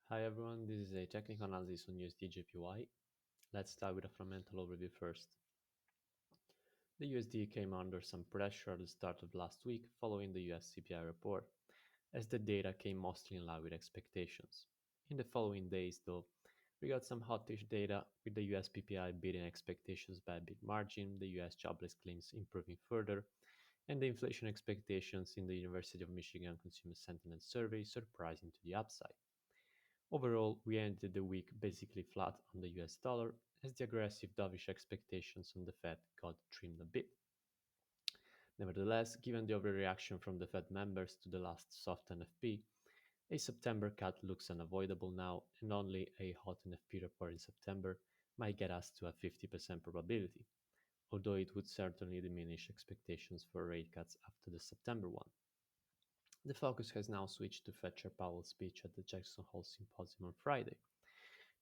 Hi everyone, this is a technical analysis on USDJPY. Let's start with a fundamental overview first. The USD came under some pressure at the start of last week following the US CPI report, as the data came mostly in line with expectations. In the following days, though, we got some hottish data with the US PPI beating expectations by a big margin, the US jobless claims improving further, and the inflation expectations in the University of Michigan Consumer Sentiment Survey surprising to the upside. Overall, we ended the week basically flat on the US dollar as the aggressive dovish expectations on the Fed got trimmed a bit. Nevertheless, given the overreaction from the Fed members to the last soft NFP, a September cut looks unavoidable now, and only a hot NFP report in September might get us to a 50% probability, although it would certainly diminish expectations for rate cuts after the September one. The focus has now switched to Fed Chair Powell's speech at the Jackson Hole Symposium on Friday.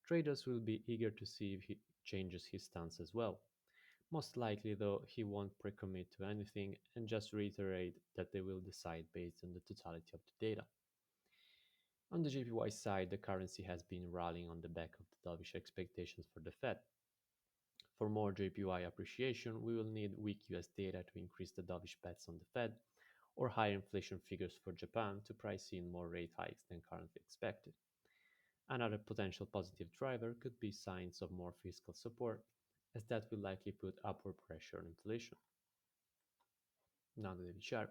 Traders will be eager to see if he changes his stance as well. Most likely, though, he won't pre-commit to anything and just reiterate that they will decide based on the totality of the data. On the JPY side, the currency has been rallying on the back of the dovish expectations for the Fed. For more JPY appreciation, we will need weak US data to increase the dovish bets on the Fed, or higher inflation figures for Japan to price in more rate hikes than currently expected. Another potential positive driver could be signs of more fiscal support, as that will likely put upward pressure on inflation. Now, the daily chart,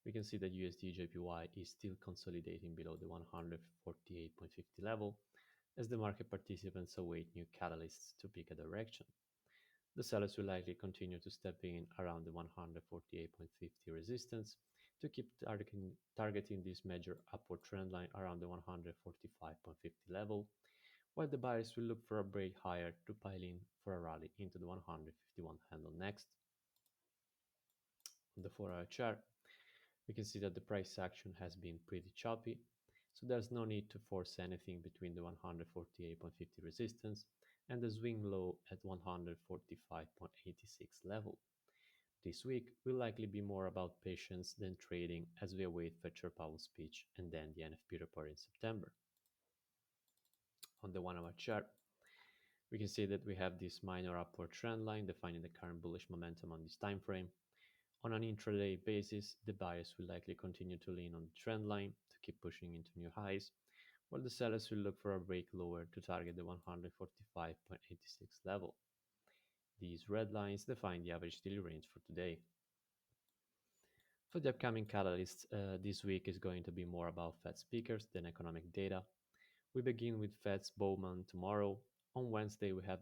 we can see that USD/JPY is still consolidating below the 148.50 level, as the market participants await new catalysts to pick a direction. The sellers will likely continue to step in around the 148.50 resistance to keep targeting this major upward trend line around the 145.50 level, while the buyers will look for a break higher to pile in for a rally into the 151 handle next. On the 4-hour chart, we can see that the price action has been pretty choppy, so there's no need to force anything between the 148.50 resistance and the swing low at 145.86 level. This week will likely be more about patience than trading as we await Fed Chair Powell's speech and then the NFP report in September. On the 1-hour chart, we can see that we have this minor upward trend line defining the current bullish momentum on this time frame. On an intraday basis, the buyers will likely continue to lean on the trend line to keep pushing into new highs, while the sellers will look for a break lower to target the 145.86 level. These red lines define the average daily range for today. For the upcoming catalysts, this week is going to be more about Fed speakers than economic data. We begin with Fed's Bowman tomorrow. On Wednesday, we have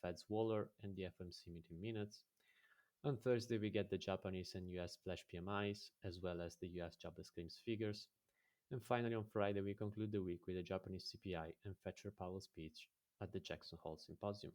Fed's Waller and the FOMC meeting minutes. On Thursday, we get the Japanese and US flash PMIs, as well as the US jobless claims figures. And finally, on Friday, we conclude the week with the Japanese CPI and Fed Chair Powell speech at the Jackson Hole Symposium.